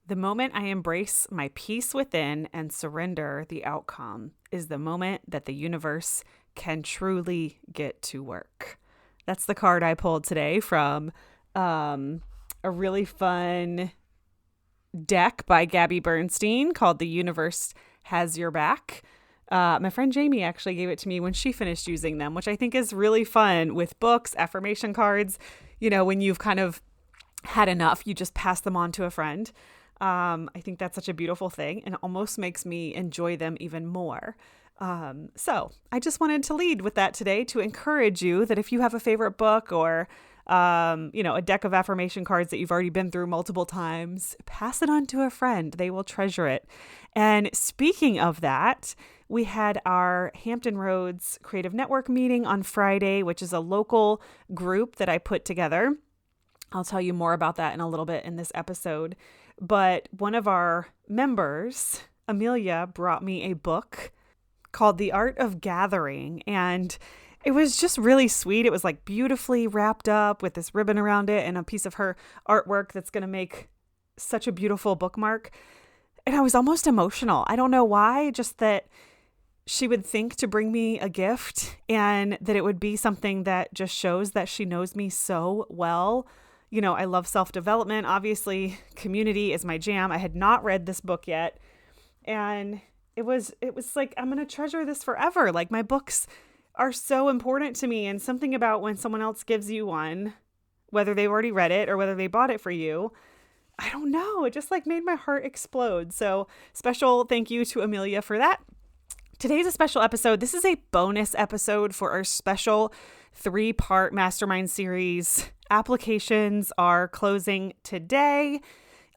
The moment I embrace my peace within and surrender the outcome is the moment that the universe can truly get to work. That's the card I pulled today from a really fun deck by Gabby Bernstein called The Universe Has Your Back. My friend Jamie actually gave it to me when she finished using them, which I think is really fun with books, affirmation cards. You know, when you've kind of had enough, you just pass them on to a friend. I think that's such a beautiful thing and it almost makes me enjoy them even more. So I just wanted to lead with that today to encourage you that if you have a favorite book or, a deck of affirmation cards that you've already been through multiple times, pass it on to a friend. They will treasure it. And speaking of that, we had our Hampton Roads Creative Network meeting on Friday, which is a local group that I put together. I'll tell you more about that in a little bit in this episode. But one of our members, Amelia, brought me a book called The Art of Gathering. And it was just really sweet. It was like beautifully wrapped up with this ribbon around it and a piece of her artwork that's going to make such a beautiful bookmark. And I was almost emotional. I don't know why, just that she would think to bring me a gift and that it would be something that just shows that she knows me so well. You know, I love self-development. Obviously, community is my jam. I had not read this book yet. And it was like, I'm going to treasure this forever. Like, my books are so important to me. And something about when someone else gives you one, whether they've already read it or whether they bought it for you, I don't know. It just like made my heart explode. So special thank you to Amelia for that. Today's a special episode. This is a bonus episode for our special 3-part Mastermind series. Applications are closing today.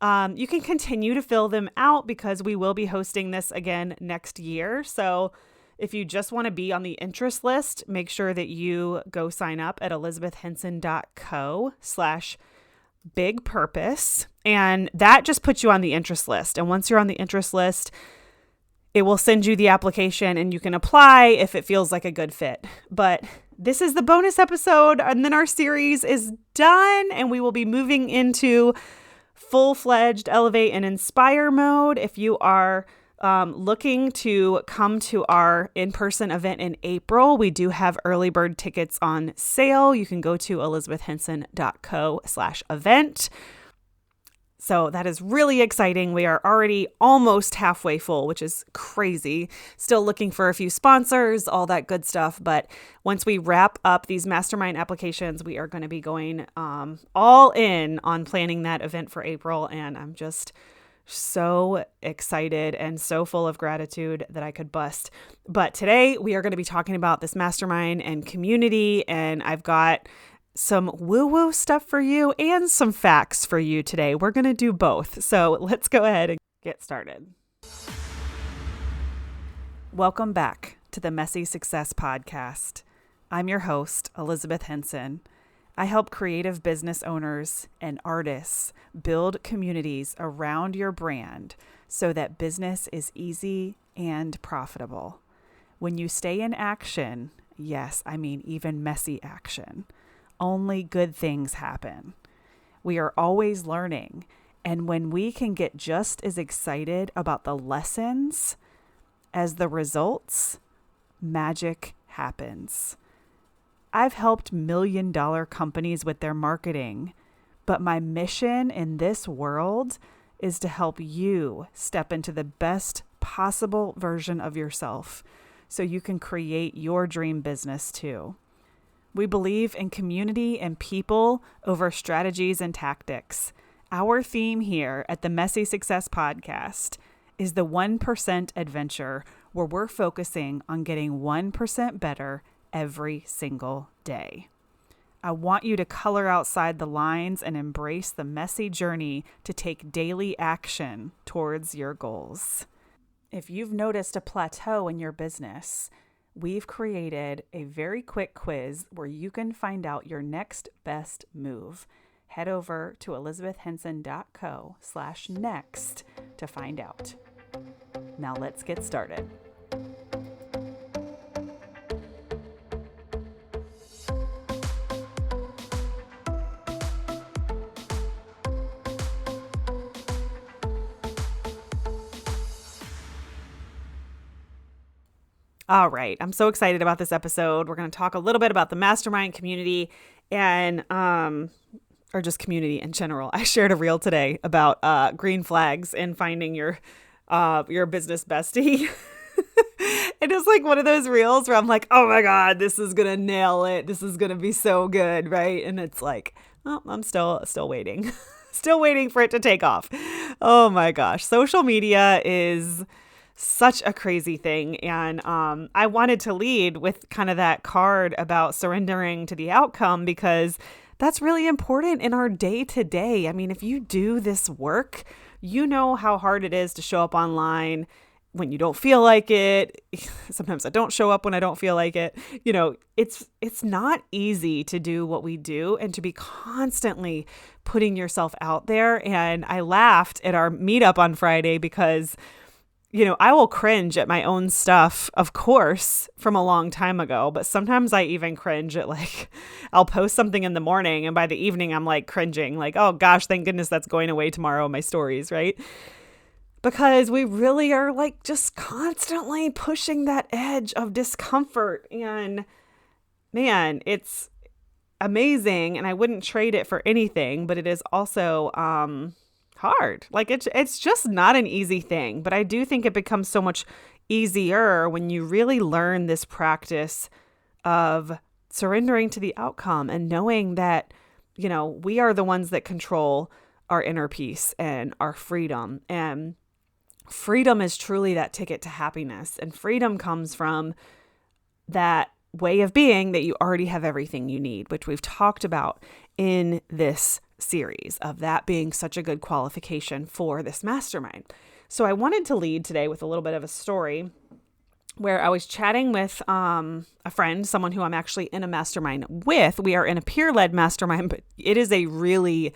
You can continue to fill them out because we will be hosting this again next year. So if you just want to be on the interest list, make sure that you go sign up at elizabethhenson.co/bigpurpose. And that just puts you on the interest list. And once you're on the interest list, it will send you the application and you can apply if it feels like a good fit. But this is the bonus episode, and then our series is done and we will be moving into full-fledged Elevate and Inspire mode. If you are looking to come to our in-person event in April, we do have early bird tickets on sale. You can go to elizabethhenson.co/event. So that is really exciting. We are already almost halfway full, which is crazy. Still looking for a few sponsors, all that good stuff. But once we wrap up these mastermind applications, we are going to be going all in on planning that event for April. And I'm just so excited and so full of gratitude that I could bust. But today we are going to be talking about this mastermind and community. And I've got some woo-woo stuff for you and some facts for you today. We're going to do both. So let's go ahead and get started. Welcome back to the Messy Success Podcast. I'm your host, Elizabeth Henson. I help creative business owners and artists build communities around your brand so that business is easy and profitable. When you stay in action, yes, I mean even messy action, only good things happen. We are always learning, and when we can get just as excited about the lessons as the results, magic happens. I've helped million-dollar companies with their marketing, but my mission in this world is to help you step into the best possible version of yourself so you can create your dream business too. We believe in community and people over strategies and tactics. Our theme here at the Messy Success Podcast is the 1% adventure, where we're focusing on getting 1% better every single day. I want you to color outside the lines and embrace the messy journey to take daily action towards your goals. If you've noticed a plateau in your business, we've created a very quick quiz where you can find out your next best move. Head over to elizabethhenson.co/next to find out. Now let's get started. All right. I'm so excited about this episode. We're going to talk a little bit about the Mastermind community and, or just community in general. I shared a reel today about green flags and finding your business bestie. It is like one of those reels where I'm like, oh my God, this is going to nail it. This is going to be so good. Right. And it's like, oh, I'm still waiting, still waiting for it to take off. Oh my gosh. Social media is such a crazy thing. And I wanted to lead with kind of that card about surrendering to the outcome, because that's really important in our day to day. I mean, if you do this work, you know how hard it is to show up online when you don't feel like it. Sometimes I don't show up when I don't feel like it. You know, it's not easy to do what we do and to be constantly putting yourself out there. And I laughed at our meetup on Friday because, you know, I will cringe at my own stuff, of course, from a long time ago. But sometimes I even cringe at, like, I'll post something in the morning and by the evening I'm like cringing, like, oh gosh, thank goodness that's going away tomorrow in my stories, right? Because we really are like just constantly pushing that edge of discomfort. And man, it's amazing. And I wouldn't trade it for anything, but it is also hard. Like it's just not an easy thing. But I do think it becomes so much easier when you really learn this practice of surrendering to the outcome and knowing that, you know, we are the ones that control our inner peace and our freedom. And freedom is truly that ticket to happiness. And freedom comes from that way of being that you already have everything you need, which we've talked about in this series, of that being such a good qualification for this mastermind. So I wanted to lead today with a little bit of a story where I was chatting with a friend, someone who I'm actually in a mastermind with. We are in a peer-led mastermind, but it is a really,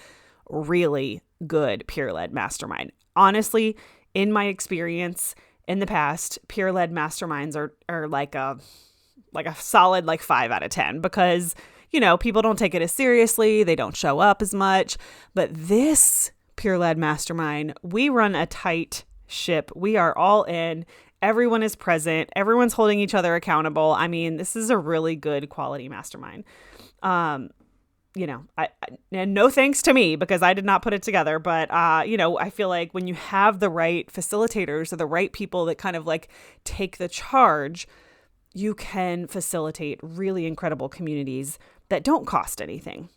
really good peer-led mastermind. Honestly, in my experience in the past, peer-led masterminds are like a solid like 5 out of 10, because, you know, people don't take it as seriously. They don't show up as much. But this peer-led mastermind, we run a tight ship. We are all in. Everyone is present. Everyone's holding each other accountable. I mean, this is a really good quality mastermind. You know, and no thanks to me because I did not put it together. But, you know, I feel like when you have the right facilitators or the right people that kind of like take the charge, you can facilitate really incredible communities that don't cost anything.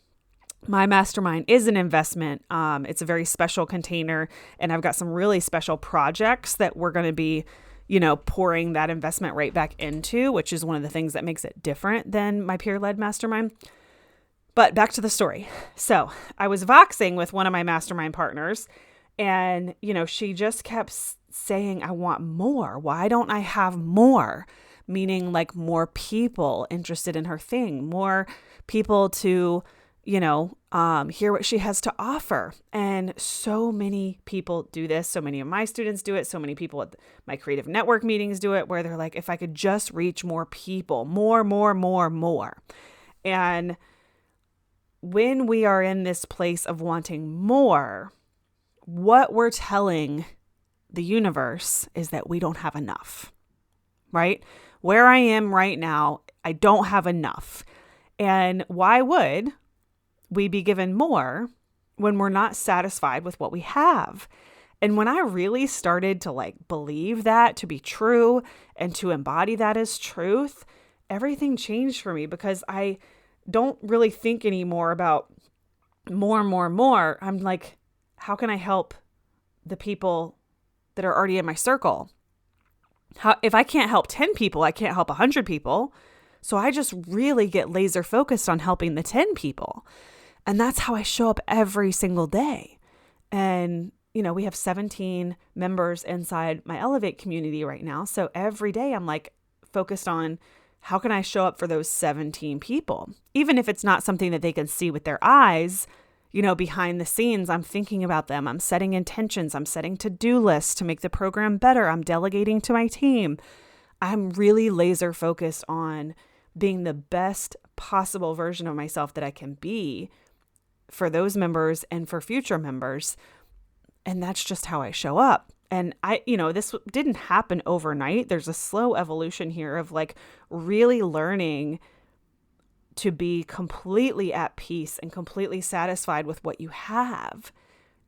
My mastermind is an investment. It's a very special container, and I've got some really special projects that we're going to be, you know, pouring that investment right back into, which is one of the things that makes it different than my peer-led mastermind. But back to the story. So I was voxing with one of my mastermind partners, and, you know, she just kept saying, I want more. Why don't I have more? Meaning like more people interested in her thing, more people to, you know, hear what she has to offer. And so many people do this. So many of my students do it. So many people at my creative network meetings do it, where they're like, if I could just reach more people, more. And when we are in this place of wanting more, what we're telling the universe is that we don't have enough, right? Where I am right now, I don't have enough. And why would we be given more when we're not satisfied with what we have? And when I really started to like believe that to be true and to embody that as truth, everything changed for me, because I don't really think anymore about more. I'm like, how can I help the people that are already in my circle? If I can't help 10 people, I can't help 100 people. So I just really get laser focused on helping the 10 people. And that's how I show up every single day. And, you know, we have 17 members inside my Elevate community right now. So every day I'm like focused on, how can I show up for those 17 people? Even if it's not something that they can see with their eyes, you know, behind the scenes, I'm thinking about them. I'm setting intentions. I'm setting to-do lists to make the program better. I'm delegating to my team. I'm really laser focused on being the best possible version of myself that I can be for those members and for future members. And that's just how I show up. And this didn't happen overnight. There's a slow evolution here of like really learning to be completely at peace and completely satisfied with what you have.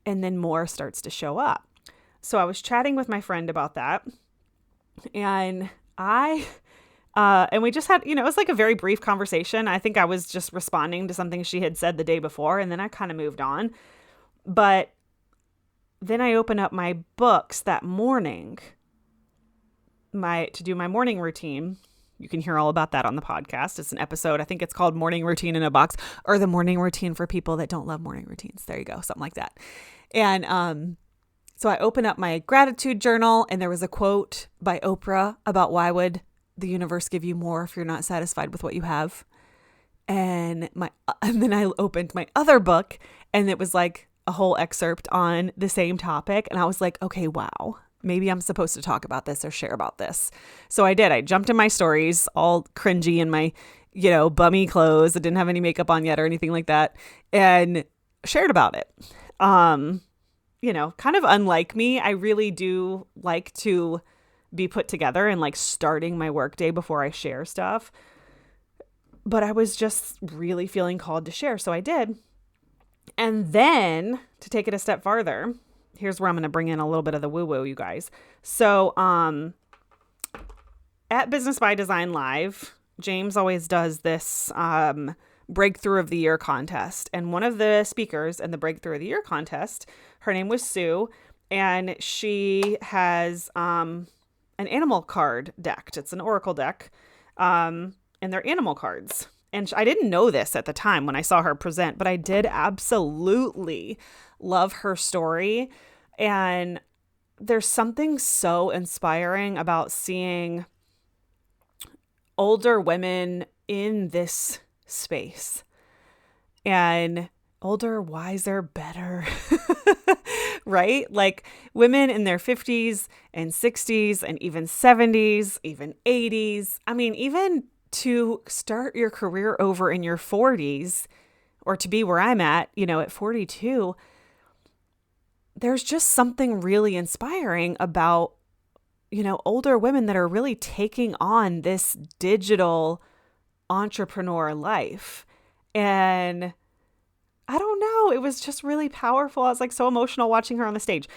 And then more starts to show up. So I was chatting with my friend about that. And and we just had, it was like a very brief conversation. I think I was just responding to something she had said the day before, and then I kind of moved on. But then I opened up my books that morning to do my morning routine. You can hear all about that on the podcast. It's an episode. I think it's called Morning Routine in a Box, or the morning routine for people that don't love morning routines. There you go. Something like that. And so I opened up my gratitude journal, and there was a quote by Oprah about why would the universe give you more if you're not satisfied with what you have. And then I opened my other book, and it was like a whole excerpt on the same topic. And I was like, okay, wow. Maybe I'm supposed to talk about this or share about this. So I did. I jumped in my stories, all cringy in my, bummy clothes. I didn't have any makeup on yet or anything like that, and shared about it. Kind of unlike me, I really do like to be put together and like starting my workday before I share stuff. But I was just really feeling called to share. So I did. And then to take it a step farther, here's where I'm going to bring in a little bit of the woo-woo, you guys. So at Business by Design Live, James always does this Breakthrough of the Year contest. And one of the speakers in the Breakthrough of the Year contest, her name was Sue, and she has an animal card deck. It's an oracle deck, and they're animal cards. And I didn't know this at the time when I saw her present, but I did absolutely love her story. And there's something so inspiring about seeing older women in this space, and older, wiser, better, right? Like women in their 50s and 60s and even 70s, even 80s. I mean, even to start your career over in your 40s, or to be where I'm at, at 42, there's just something really inspiring about, older women that are really taking on this digital entrepreneur life. And I don't know, it was just really powerful. I was like so emotional watching her on the stage.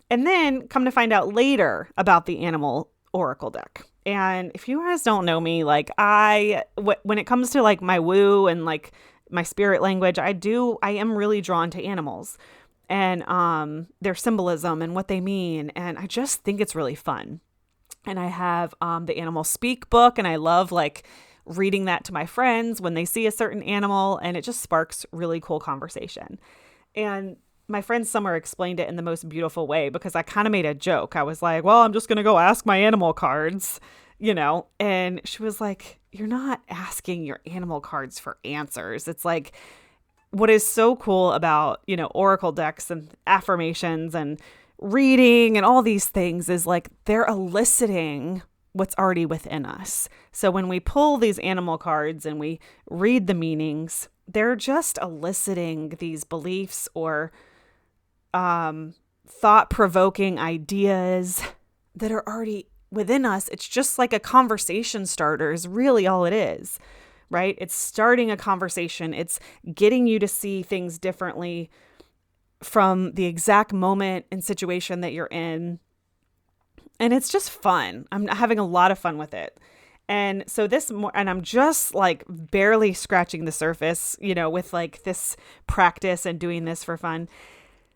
And then come to find out later about the animal oracle deck. And if you guys don't know me, like when it comes to like my woo and like my spirit language, I am really drawn to animals and their symbolism and what they mean. And I just think it's really fun. And I have the Animal Speak book, and I love like reading that to my friends when they see a certain animal, and it just sparks really cool conversation. And my friend Summer explained it in the most beautiful way, because I kind of made a joke. I was like, well, I'm just going to go ask my animal cards, and she was like, you're not asking your animal cards for answers. It's like, what is so cool about, oracle decks and affirmations and reading and all these things is like they're eliciting what's already within us. So when we pull these animal cards and we read the meanings, they're just eliciting these beliefs or thought-provoking ideas that are already within us. It's just like a conversation starter is really all it is, right? It's starting a conversation. It's getting you to see things differently from the exact moment and situation that you're in. And it's just fun. I'm having a lot of fun with it. And so and I'm just like barely scratching the surface, with like this practice and doing this for fun.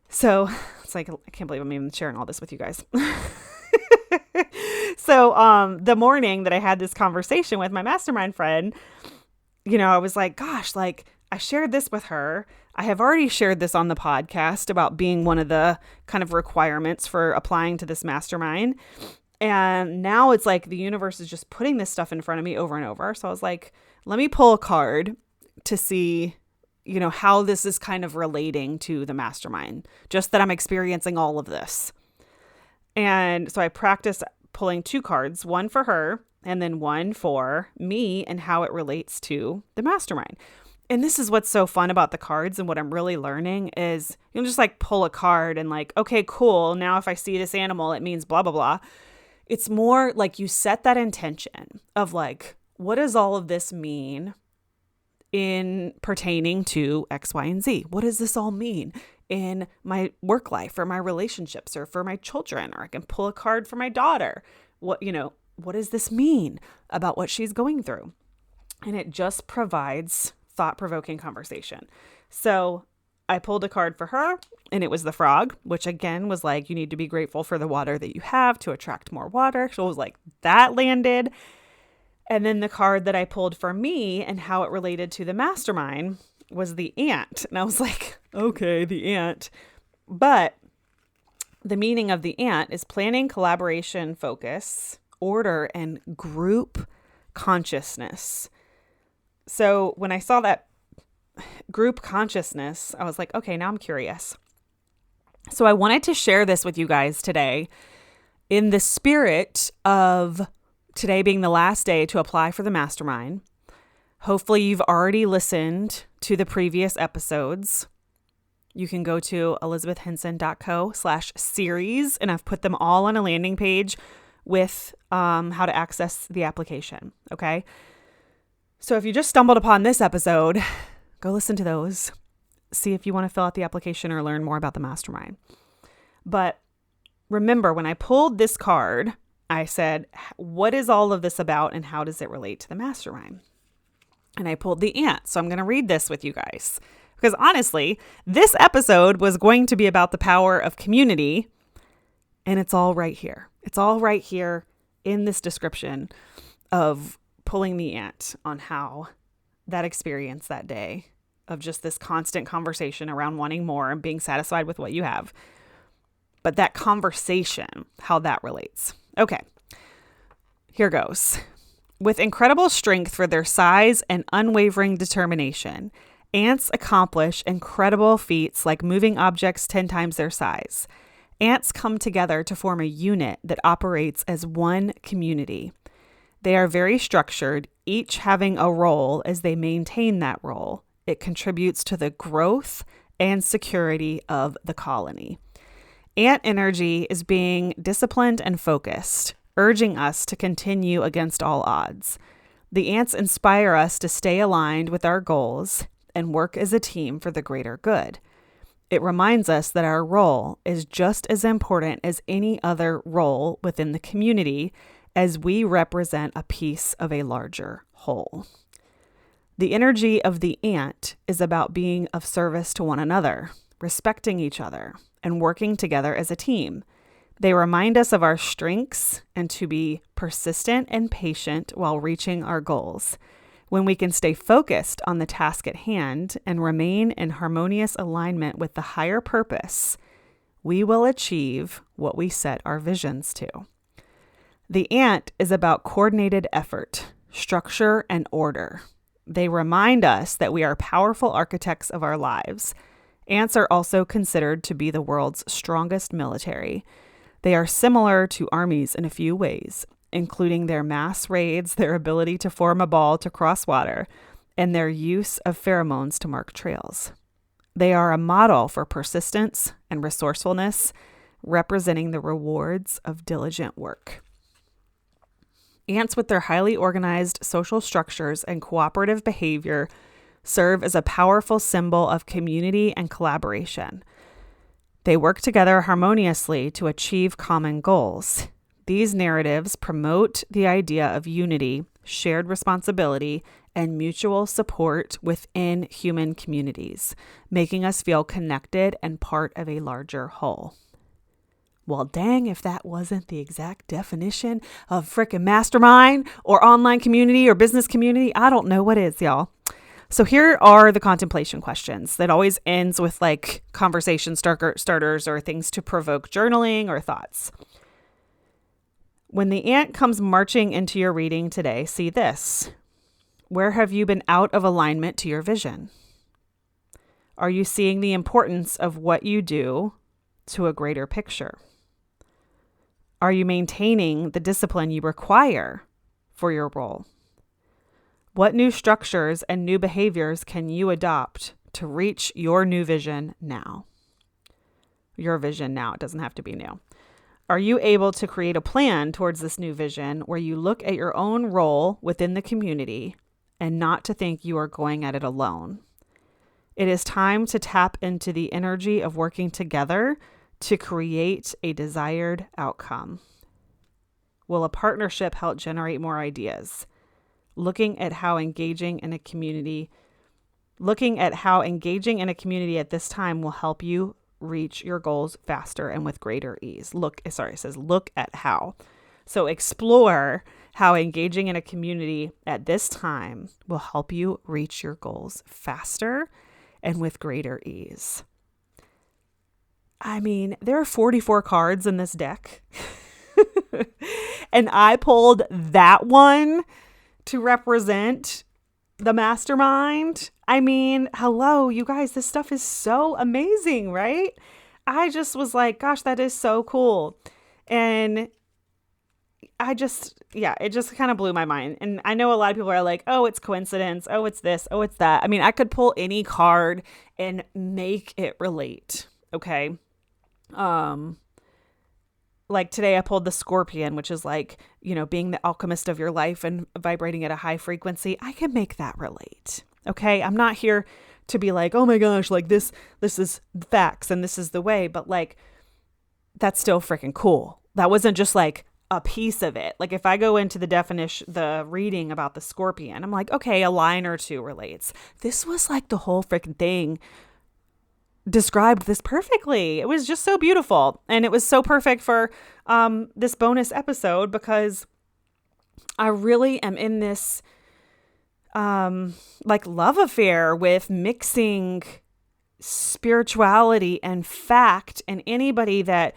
So it's like, I can't believe I'm even sharing all this with you guys. So the morning that I had this conversation with my mastermind friend, I was like, gosh, like I shared this with her. I have already shared this on the podcast about being one of the kind of requirements for applying to this mastermind. And now it's like the universe is just putting this stuff in front of me over and over. So I was like, let me pull a card to see, how this is kind of relating to the mastermind, just that I'm experiencing all of this. And so I practiced pulling 2 cards, one for her and then one for me and how it relates to the mastermind. And this is what's so fun about the cards, and what I'm really learning is you can just like pull a card and like, okay, cool. Now if I see this animal, it means blah, blah, blah. It's more like you set that intention of like, what does all of this mean in pertaining to X, Y, and Z? What does this all mean in my work life or my relationships or for my children? Or I can pull a card for my daughter. What does this mean about what she's going through? And it just provides thought-provoking conversation. So I pulled a card for her, and it was the frog, which again was like, you need to be grateful for the water that you have to attract more water. So it was like, that landed. And then the card that I pulled for me and how it related to the mastermind was the ant. And I was like, okay, the ant. But the meaning of the ant is planning, collaboration, focus, order, and group consciousness. So when I saw that group consciousness, I was like, okay, now I'm curious. So I wanted to share this with you guys today in the spirit of today being the last day to apply for the mastermind. Hopefully you've already listened to the previous episodes. You can go to elizabethhenson.co/series, and I've put them all on a landing page with how to access the application. Okay. So if you just stumbled upon this episode, go listen to those. See if you want to fill out the application or learn more about the mastermind. But remember, when I pulled this card, I said, what is all of this about and how does it relate to the mastermind? And I pulled the ant. So I'm going to read this with you guys. Because honestly, this episode was going to be about the power of community. And it's all right here. It's all right here in this description of pulling the ant on how that experience that day of just this constant conversation around wanting more and being satisfied with what you have. But that conversation, how that relates. Okay, here goes. With incredible strength for their size and unwavering determination, ants accomplish incredible feats like moving objects 10 times their size. Ants come together to form a unit that operates as one community. They are very structured, each having a role as they maintain that role. It contributes to the growth and security of the colony. Ant energy is being disciplined and focused, urging us to continue against all odds. The ants inspire us to stay aligned with our goals and work as a team for the greater good. It reminds us that our role is just as important as any other role within the community, as we represent a piece of a larger whole. The energy of the ant is about being of service to one another, respecting each other, and working together as a team. They remind us of our strengths and to be persistent and patient while reaching our goals. When we can stay focused on the task at hand and remain in harmonious alignment with the higher purpose, we will achieve what we set our visions to. The ant is about coordinated effort, structure, and order. They remind us that we are powerful architects of our lives. Ants are also considered to be the world's strongest military. They are similar to armies in a few ways, including their mass raids, their ability to form a ball to cross water, and their use of pheromones to mark trails. They are a model for persistence and resourcefulness, representing the rewards of diligent work. Ants, with their highly organized social structures and cooperative behavior, serve as a powerful symbol of community and collaboration. They work together harmoniously to achieve common goals. These narratives promote the idea of unity, shared responsibility, and mutual support within human communities, making us feel connected and part of a larger whole. Well, dang, if that wasn't the exact definition of frickin' mastermind or online community or business community, I don't know what is, y'all. So here are the contemplation questions that always ends with like conversation starters or things to provoke journaling or thoughts. When the ant comes marching into your reading today, see this. Where have you been out of alignment to your vision? Are you seeing the importance of what you do to a greater picture? Are you maintaining the discipline you require for your role? What new structures and new behaviors can you adopt to reach your new vision now? Your vision now. It doesn't have to be new. Are you able to create a plan towards this new vision where you look at your own role within the community and not to think you are going at it alone? It is time to tap into the energy of working together to create a desired outcome. Will a partnership help generate more ideas? Looking at how engaging in a community at this time will help you reach your goals faster and with greater ease. It says look at how. So explore how engaging in a community at this time will help you reach your goals faster and with greater ease. I mean, there are 44 cards in this deck. And I pulled that one to represent the mastermind. I mean, hello, you guys, this stuff is so amazing, right? I just was like, gosh, that is so cool. And it just kind of blew my mind. And I know a lot of people are like, oh, it's coincidence. Oh, it's this. Oh, it's that. I mean, I could pull any card and make it relate. Okay. Like today I pulled the Scorpion, which is like, being the alchemist of your life and vibrating at a high frequency. I can make that relate. Okay. I'm not here to be like, oh my gosh, like this is facts and this is the way, but like, that's still freaking cool. That wasn't just like a piece of it. Like if I go into the definition, the reading about the Scorpion, I'm like, okay, a line or two relates. This was like the whole freaking thing described this perfectly. It was just so beautiful. And it was so perfect for this bonus episode because I really am in this like love affair with mixing spirituality and fact, and anybody that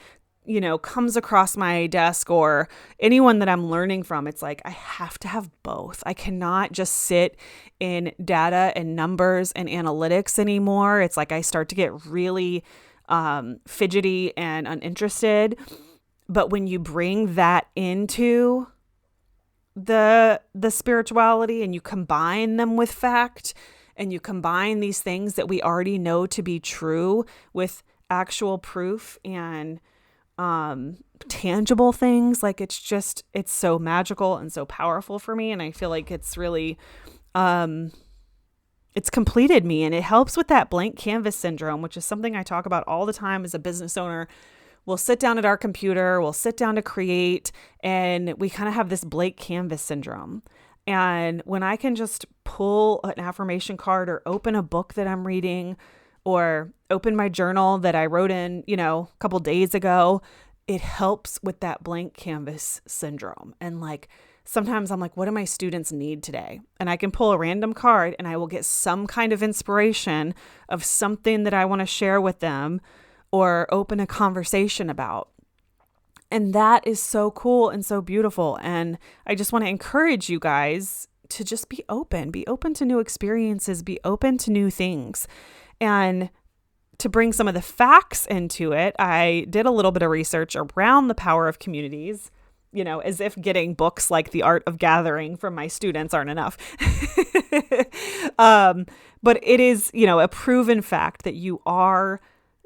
comes across my desk or anyone that I'm learning from, it's like I have to have both. I cannot just sit in data and numbers and analytics anymore. It's like I start to get really fidgety and uninterested. But when you bring that into the spirituality and you combine them with fact, and you combine these things that we already know to be true with actual proof and tangible things, like it's so magical and so powerful for me. And I feel like it's really, it's completed me, and it helps with that blank canvas syndrome, which is something I talk about all the time as a business owner. We'll sit down at our computer, we'll sit down to create, and we kind of have this blank canvas syndrome. And when I can just pull an affirmation card or open a book that I'm reading or open my journal that I wrote in, a couple days ago, it helps with that blank canvas syndrome. And like, sometimes I'm like, what do my students need today? And I can pull a random card and I will get some kind of inspiration of something that I want to share with them or open a conversation about. And that is so cool and so beautiful. And I just want to encourage you guys to just be open to new experiences, be open to new things. And to bring some of the facts into it, I did a little bit of research around the power of communities, as if getting books like The Art of Gathering from my students aren't enough. But it is, a proven fact that you are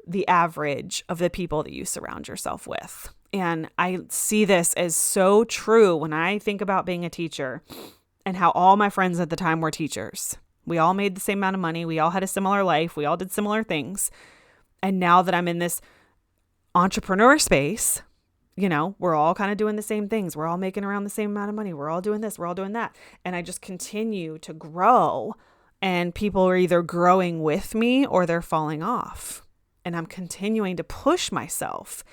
the average of the people that you surround yourself with. And I see this as so true when I think about being a teacher and how all my friends at the time were teachers. We all made the same amount of money. We all had a similar life. We all did similar things. And now that I'm in this entrepreneur space, we're all kind of doing the same things. We're all making around the same amount of money. We're all doing this. We're all doing that. And I just continue to grow, and people are either growing with me or they're falling off. And I'm continuing to push myself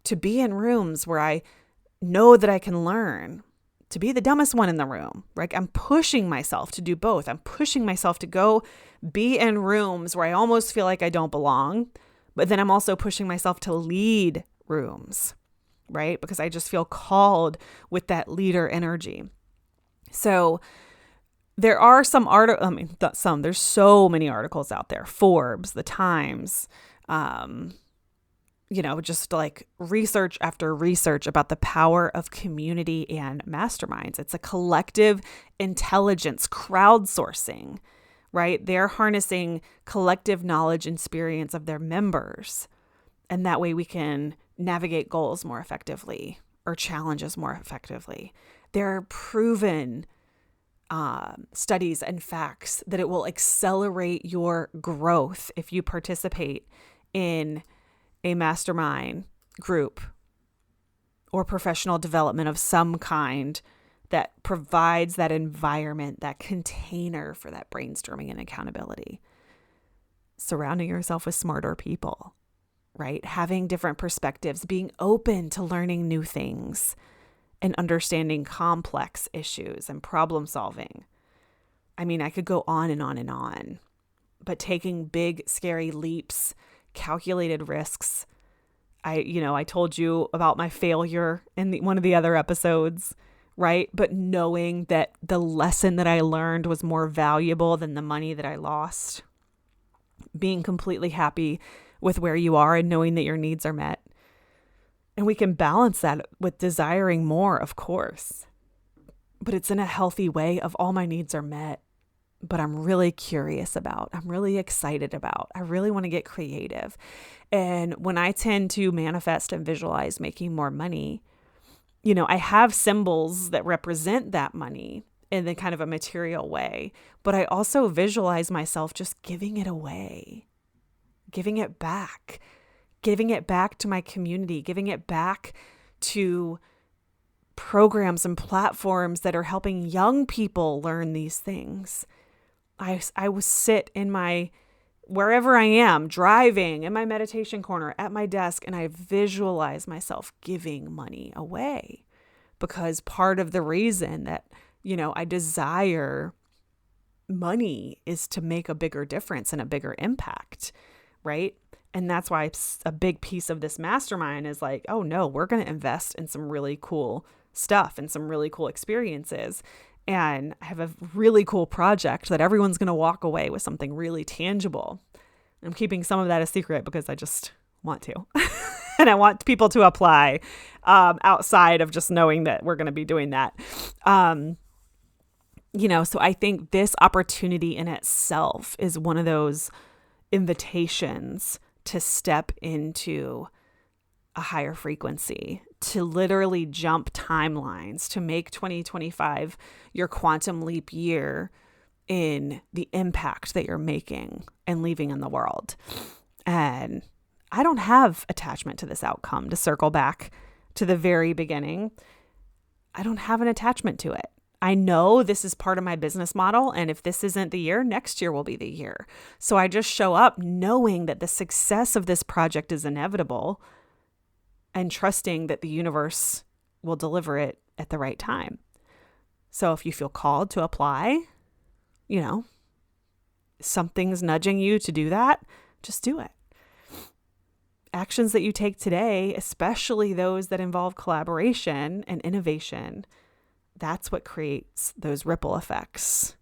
to be in rooms where I know that I can learn, to be the dumbest one in the room. Right? I'm pushing myself to do both. I'm pushing myself to go be in rooms where I almost feel like I don't belong, but then I'm also pushing myself to lead rooms, right? Because I just feel called with that leader energy. So there are some there's so many articles out there. Forbes, the Times, just like research after research about the power of community and masterminds. It's a collective intelligence, crowdsourcing, right? They're harnessing collective knowledge and experience of their members. And that way we can navigate goals more effectively or challenges more effectively. There are proven studies and facts that it will accelerate your growth if you participate in a mastermind group or professional development of some kind that provides that environment, that container for that brainstorming and accountability. Surrounding yourself with smarter people, right? Having different perspectives, being open to learning new things and understanding complex issues and problem solving. I mean, I could go on and on and on, but taking big, scary leaps, calculated risks. I told you about my failure in one of the other episodes, right? But knowing that the lesson that I learned was more valuable than the money that I lost. Being completely happy with where you are and knowing that your needs are met. And we can balance that with desiring more, of course. But it's in a healthy way of all my needs are met. But I'm really curious about, I'm really excited about, I really want to get creative. And when I tend to manifest and visualize making more money, I have symbols that represent that money in the kind of a material way. But I also visualize myself just giving it away, giving it back to my community, giving it back to programs and platforms that are helping young people learn these things. I would sit in wherever I am, driving, in my meditation corner, at my desk, and I visualize myself giving money away. Because part of the reason that, I desire money is to make a bigger difference and a bigger impact, right? And that's why a big piece of this mastermind is like, oh no, we're going to invest in some really cool stuff and some really cool experiences. And I have a really cool project that everyone's going to walk away with something really tangible. I'm keeping some of that a secret because I just want to. And I want people to apply outside of just knowing that we're going to be doing that. So I think this opportunity in itself is one of those invitations to step into a higher frequency, to literally jump timelines, to make 2025 your quantum leap year in the impact that you're making and leaving in the world. And I don't have attachment to this outcome. To circle back to the very beginning, I don't have an attachment to it. I know this is part of my business model, and if this isn't the year, next year will be the year. So I just show up knowing that the success of this project is inevitable and trusting that the universe will deliver it at the right time. So if you feel called to apply, something's nudging you to do that, just do it. Actions that you take today, especially those that involve collaboration and innovation, that's what creates those ripple effects.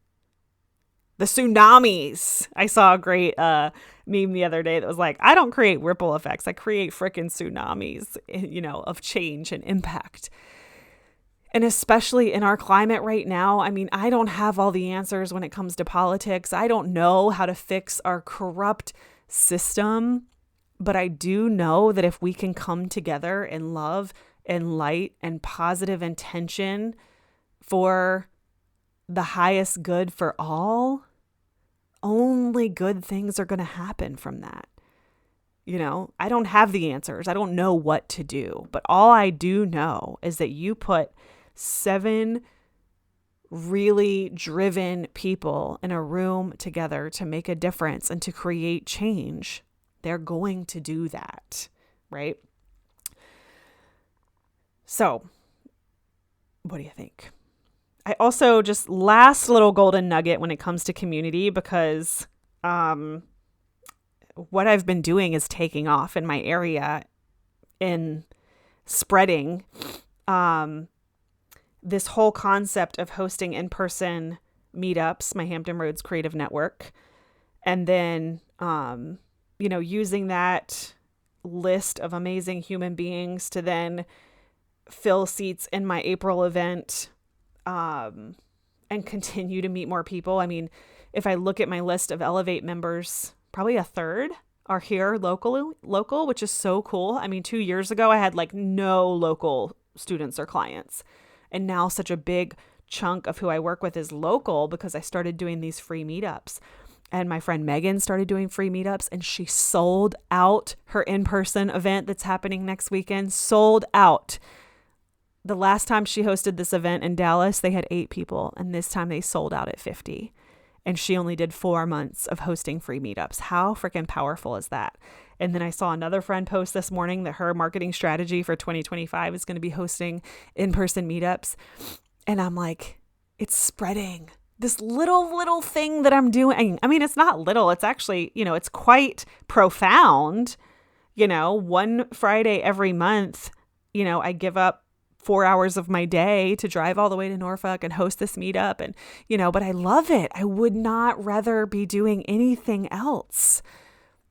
The tsunamis. I saw a great meme the other day that was like, I don't create ripple effects. I create frickin' tsunamis, of change and impact. And especially in our climate right now, I mean, I don't have all the answers when it comes to politics. I don't know how to fix our corrupt system, but I do know that if we can come together in love and light and positive intention for the highest good for all, only good things are going to happen from that. I don't have the answers. I don't know what to do, but all I do know is that you put 7 really driven people in a room together to make a difference and to create change. They're going to do that, right? So, what do you think? I also just last little golden nugget when it comes to community, because what I've been doing is taking off in my area in spreading this whole concept of hosting in-person meetups, my Hampton Roads Creative Network, and then, using that list of amazing human beings to then fill seats in my April event, and continue to meet more people. I mean, if I look at my list of Elevate members, probably a third are here local, which is so cool. I mean, 2 years ago, I had like no local students or clients. And now such a big chunk of who I work with is local because I started doing these free meetups. And my friend Megan started doing free meetups, and she sold out her in-person event that's happening next weekend. Sold out. The last time she hosted this event in Dallas, they had 8 people. And this time they sold out at 50. And she only did 4 months of hosting free meetups. How freaking powerful is that? And then I saw another friend post this morning that her marketing strategy for 2025 is going to be hosting in-person meetups. And I'm like, it's spreading. This little thing that I'm doing. I mean, it's not little. It's actually, it's quite profound. One Friday every month, I give up 4 hours of my day to drive all the way to Norfolk and host this meetup. And, but I love it. I would not rather be doing anything else.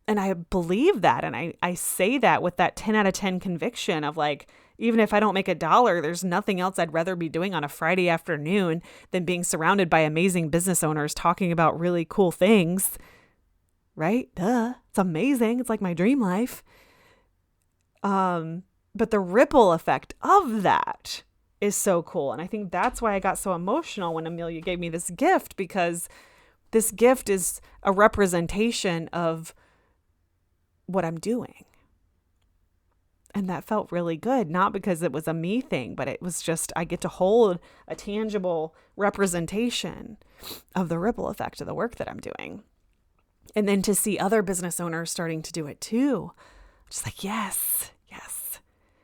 And I believe that. And I say that with that 10 out of 10 conviction of like, even if I don't make $1, there's nothing else I'd rather be doing on a Friday afternoon than being surrounded by amazing business owners talking about really cool things. Right? Duh. It's amazing. It's like my dream life. But the ripple effect of that is so cool. And I think that's why I got so emotional when Amelia gave me this gift, because this gift is a representation of what I'm doing. And that felt really good, not because it was a me thing, but it was just, I get to hold a tangible representation of the ripple effect of the work that I'm doing. And then to see other business owners starting to do it too. Just like, yes.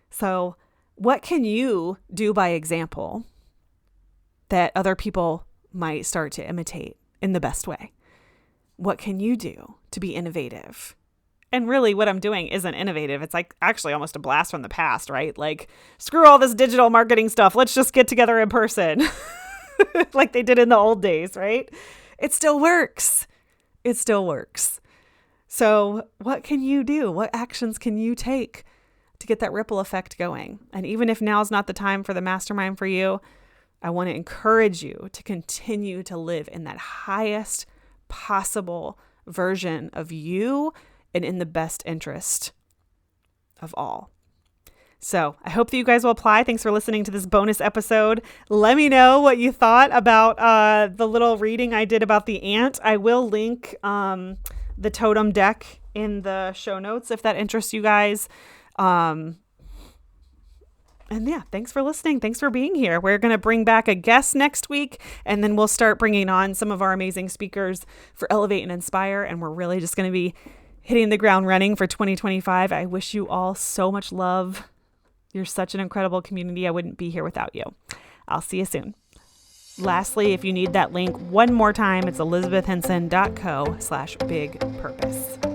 So what can you do by example that other people might start to imitate in the best way? What can you do to be innovative? And really what I'm doing isn't innovative. It's like actually almost a blast from the past, right? Like, screw all this digital marketing stuff. Let's just get together in person like they did in the old days, right? It still works. So what can you do? What actions can you take to get that ripple effect going? And even if now's not the time for the mastermind for you, I want to encourage you to continue to live in that highest possible version of you and in the best interest of all. So I hope that you guys will apply. Thanks for listening to this bonus episode. Let me know what you thought about the little reading I did about the ant. I will link the totem deck in the show notes if that interests you guys. And yeah, thanks for listening. Thanks for being here. We're going to bring back a guest next week, and then we'll start bringing on some of our amazing speakers for Elevate and Inspire. And we're really just going to be hitting the ground running for 2025. I wish you all so much love. You're such an incredible community. I wouldn't be here without you. I'll see you soon. Lastly, if you need that link one more time, it's elizabethhenson.co/bigpurpose.